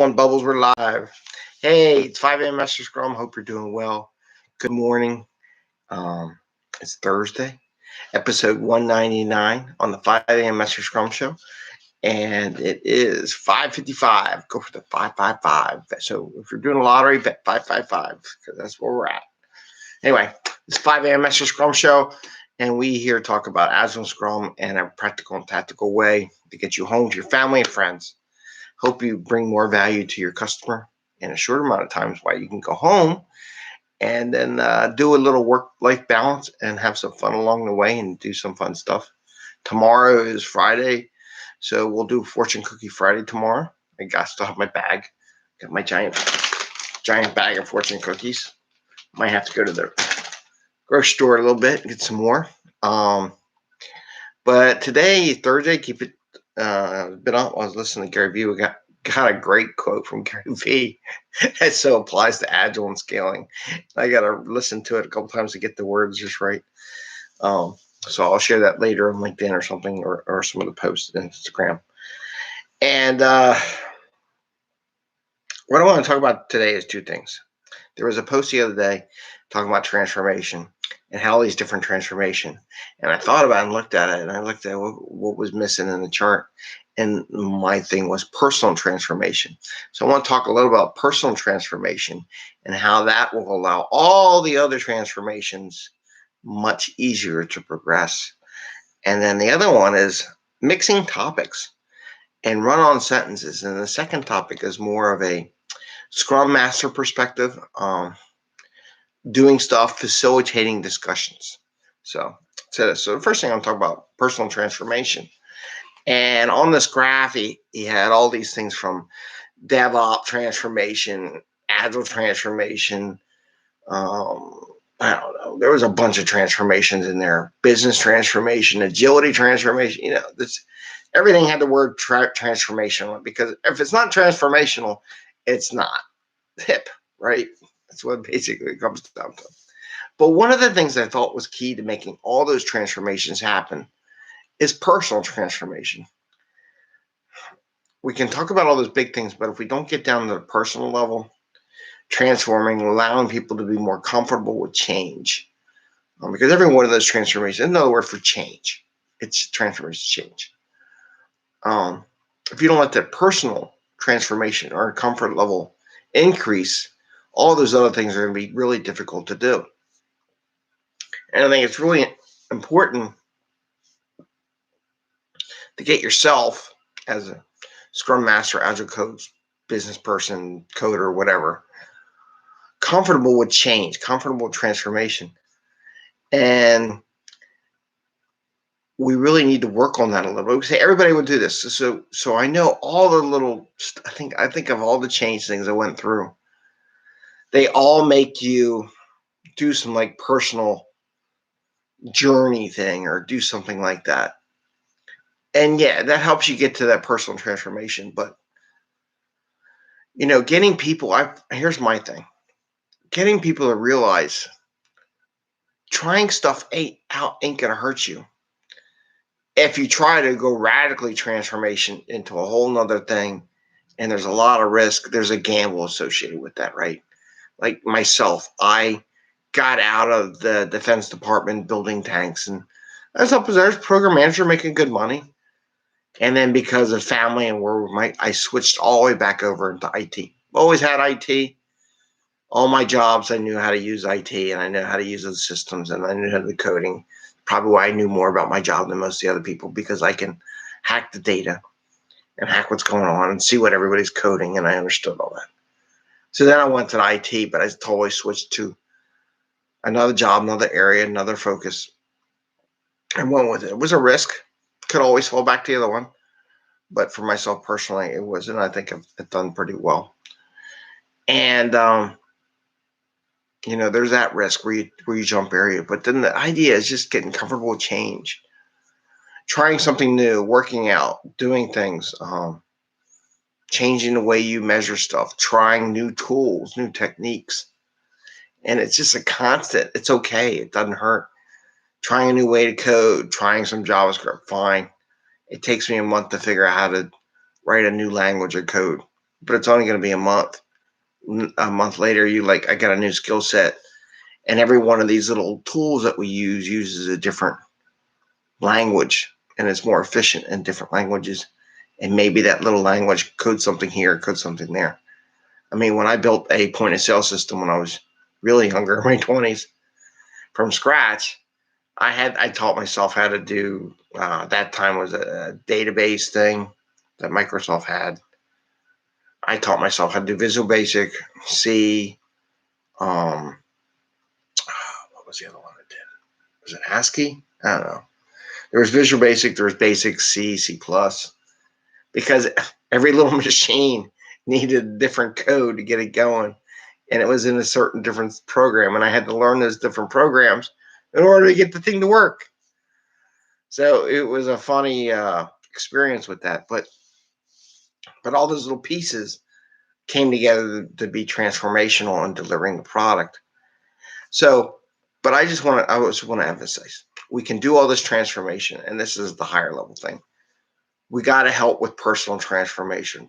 On Bubbles, we're live. Hey, it's 5amMesterScrum. Hope you're doing well. Good morning. It's Thursday, episode 199 on the 5amMesterScrum Show, and it is 5:55. Go for the 555. So if you're doing a lottery, bet 555 because that's where we're at. Anyway, it's 5amMesterScrum Show, and we here talk about Agile Scrum and a practical and tactical way to get you home to your family and friends. Hope you bring more value to your customer in a short amount of time while you can go home and then do a little work-life balance and have some fun along the way and do some fun stuff. Tomorrow is Friday, so we'll do Fortune Cookie Friday tomorrow. I still have my bag. Got my giant bag of Fortune cookies. Might have to go to the grocery store a little bit and get some more. But today, Thursday, keep it. I was listening to Gary Vee. We got a great quote from Gary Vee that so applies to Agile and scaling. I got to listen to it a couple times to get the words just right. So I'll share that later on LinkedIn or something, or some of the posts on Instagram. And what I want to talk about today is two things. There was a post the other day talking about transformation and how all these different transformation. And I thought about it and looked at it, and I looked at what was missing in the chart. And my thing was personal transformation. So I want to talk a little about personal transformation and how that will allow all the other transformations much easier to progress. And then the other one is mixing topics and run-on sentences. And the second topic is more of a Scrum Master perspective, doing stuff, facilitating discussions. So the first thing I'm talking about, personal transformation. And on this graph, he had all these things from DevOps transformation, Agile transformation. I don't know. There was a bunch of transformations in there. Business transformation, agility transformation. Everything had the word transformation on it, because if it's not transformational, it's not hip, right? That's what basically it comes down to. But one of the things I thought was key to making all those transformations happen is personal transformation. We can talk about all those big things, but if we don't get down to the personal level, transforming, allowing people to be more comfortable with change, because every one of those transformations, another word for change, it's transformation change. If you don't let that personal transformation or comfort level increase, all those other things are going to be really difficult to do. And I think it's really important to get yourself as a Scrum Master, Agile coach, business person, coder, whatever, comfortable with change, comfortable with transformation. And we really need to work on that a little bit. We say everybody would do this. So I know all the little, I think of all the change things I went through. They all make you do some like personal journey thing or do something like that. And yeah, that helps you get to that personal transformation. But, getting people, here's my thing. Getting people to realize trying stuff ain't going to hurt you. If you try to go radically transformation into a whole nother thing, and there's a lot of risk, there's a gamble associated with that, right? Like myself, I got out of the Defense Department building tanks, and I was up as program manager making good money. And then because of family and where I switched all the way back over into IT. Always had IT. All my jobs, I knew how to use IT, and I knew how to use those systems, and I knew how to do coding. Probably why I knew more about my job than most of the other people, because I can hack the data and hack what's going on and see what everybody's coding, and I understood all that. So then I went to IT, but I totally switched to another job, another area, another focus, and went with it. It was a risk. Could always fall back to the other one. But for myself personally, it wasn't. I think I've done pretty well. And, there's that risk where you jump area. But then the idea is just getting comfortable with change. Trying something new, working out, doing things, changing the way you measure stuff, trying new tools, new techniques. And it's just a constant. It's okay. It doesn't hurt. Trying a new way to code, trying some JavaScript, fine. It takes me a month to figure out how to write a new language of code. but it's only going to be a month. A month later, I got a new skill set. And every one of these little tools that we use uses a different language, and it's more efficient in different languages. And maybe that little language codes something here, codes something there. I mean, when I built a point of sale system when I was really younger, in my 20s, from scratch, I taught myself how to do, that time was a database thing that Microsoft had. I taught myself how to do Visual Basic, C, what was the other one I did? Was it ASCII? I don't know. There was Visual Basic, there was Basic, C, C+, because every little machine needed a different code to get it going, and it was in a certain different program, and I had to learn those different programs in order to get the thing to work. So it was a funny experience with that, but all those little pieces came together to be transformational in delivering the product. So, but I just want to emphasize, we can do all this transformation, and this is the higher level thing. We got to help with personal transformation.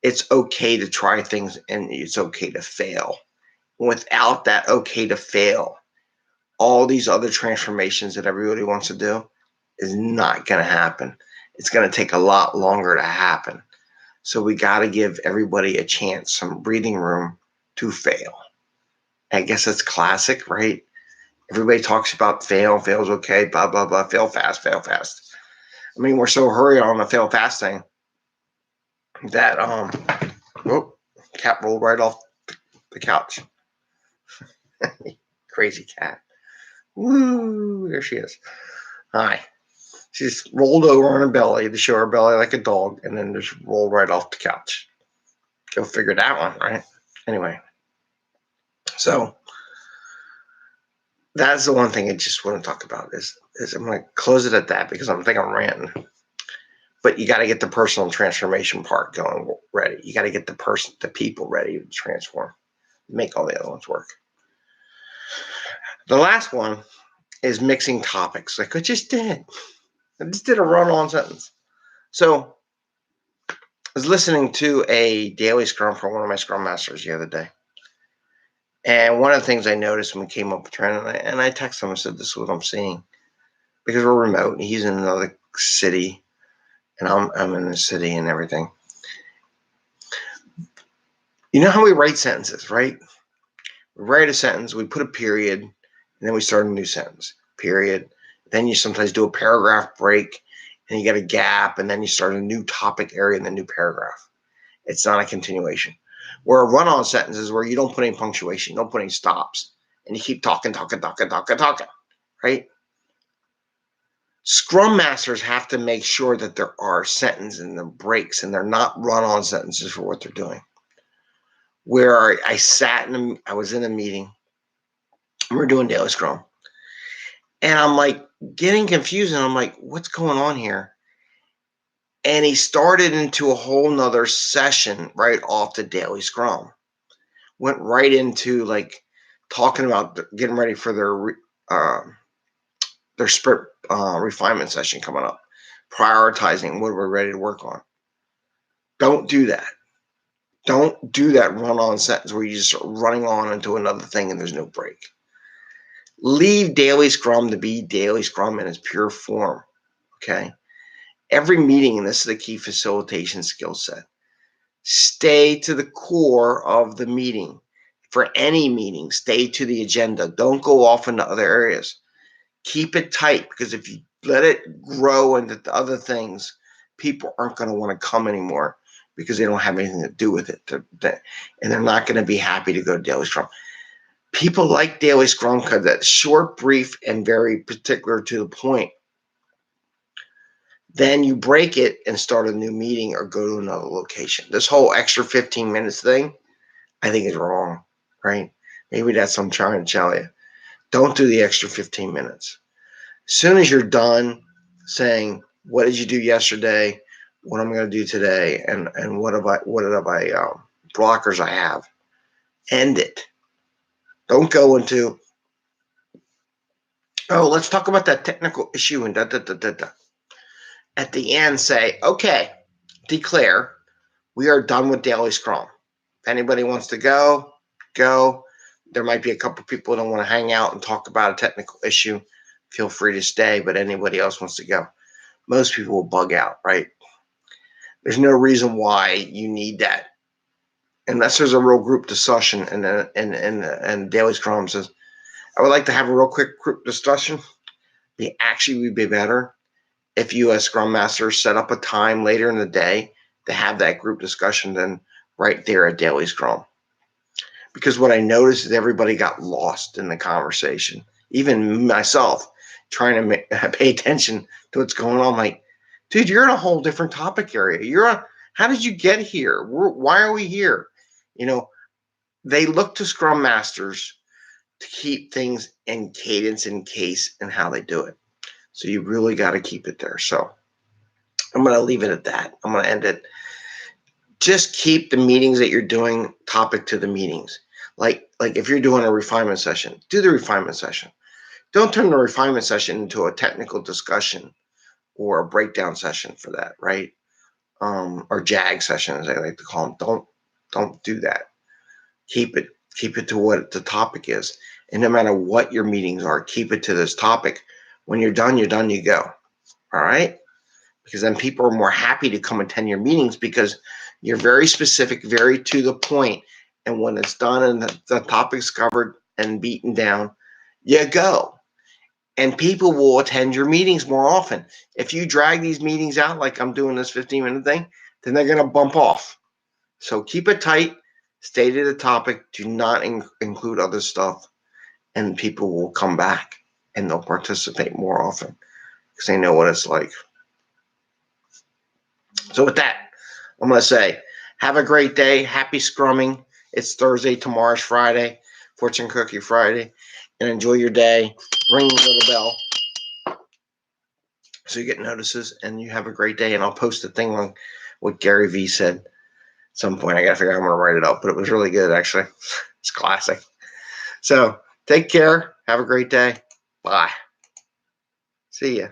It's okay to try things, and it's okay to fail. Without that okay to fail, all these other transformations that everybody wants to do is not going to happen. It's going to take a lot longer to happen. So we got to give everybody a chance, some breathing room to fail. I guess that's classic, right? Everybody talks about fail's okay, blah, blah, blah, fail fast. I mean, we're so hurried on the fail fast thing that, cat rolled right off the couch. Crazy cat. Woo, there she is. Hi. She just rolled over on her belly to show her belly like a dog, and then just rolled right off the couch. Go figure that one, right? Anyway, so that's the one thing I just want to talk about is I'm going to close it at that because I'm ranting. But you got to get the personal transformation part going ready. You got to get the people ready to transform, make all the other ones work. The last one is mixing topics, like I just did. I just did a run-on sentence. So I was listening to a Daily Scrum from one of my Scrum Masters the other day. And one of the things I noticed when we came up with trend, and I texted him and said, this is what I'm seeing. Because we're remote, and he's in another city, and I'm in the city and everything. You know how we write sentences, right? We write a sentence, we put a period, and then we start a new sentence, period. Then you sometimes do a paragraph break, and you get a gap, and then you start a new topic area in the new paragraph. It's not a continuation. Where a run-on sentence is where you don't put any punctuation, you don't put any stops, and you keep talking, right? Scrum Masters have to make sure that there are sentences and the breaks, and they're not run-on sentences for what they're doing. Where I was in a meeting, and we're doing Daily Scrum, and I'm like getting confused, and I'm like, what's going on here? And he started into a whole nother session right off the Daily Scrum. Went right into like talking about getting ready for their sprint refinement session coming up, prioritizing what we're ready to work on. Don't do that. Don't do that run-on sentence where you just start running on into another thing and there's no break. Leave Daily Scrum to be Daily Scrum in its pure form, okay? Every meeting, and this is the key facilitation skill set, stay to the core of the meeting. For any meeting, stay to the agenda. Don't go off into other areas. Keep it tight, because if you let it grow into the other things, people aren't going to want to come anymore because they don't have anything to do with it. And they're not going to be happy to go to Daily Scrum. People like Daily Scrum because that's short, brief, and very particular to the point. Then you break it and start a new meeting or go to another location. This whole extra 15 minutes thing, I think is wrong, right? Maybe that's what I'm trying to tell you. Don't do the extra 15 minutes. As soon as you're done saying, what did you do yesterday? What I'm going to do today? And what are my blockers I have? End it. Don't go into, let's talk about that technical issue and da. At the end, say, okay, declare we are done with Daily Scrum. If anybody wants to go, go. There might be a couple people who don't want to hang out and talk about a technical issue. Feel free to stay, but anybody else wants to go. Most people will bug out, right? There's no reason why you need that. Unless there's a real group discussion and Daily Scrum says, I would like to have a real quick group discussion. It actually would be better if you as Scrum Master set up a time later in the day to have that group discussion than right there at Daily Scrum. Because what I noticed is everybody got lost in the conversation. Even myself, trying to pay attention to what's going on. Like, dude, you're in a whole different topic area. How did you get here? Why are we here? They look to Scrum Masters to keep things in cadence and case and how they do it. So you really got to keep it there. So I'm going to leave it at that. I'm going to end it. Just keep the meetings that you're doing topic to the meetings. Like if you're doing a refinement session, do the refinement session. Don't turn the refinement session into a technical discussion or a breakdown session for that, right? Or JAG session, as I like to call them. Don't do that. Keep it to what the topic is. And no matter what your meetings are, keep it to this topic. When you're done, you go. All right? Because then people are more happy to come attend your meetings because you're very specific, very to the point. And when it's done and the topic's covered and beaten down, you go. And people will attend your meetings more often. If you drag these meetings out like I'm doing this 15-minute thing, then they're going to bump off. So keep it tight. Stay to the topic. Do not include other stuff. And people will come back and they'll participate more often because they know what it's like. So with that, I'm going to say, have a great day. Happy scrumming. It's Thursday. Tomorrow's Friday. Fortune Cookie Friday. And enjoy your day. Ring the little bell so you get notices. And you have a great day. And I'll post a thing on what Gary Vee said at some point. I got to figure out how I'm going to write it up. But it was really good, actually. It's classic. So take care. Have a great day. Bye. See ya.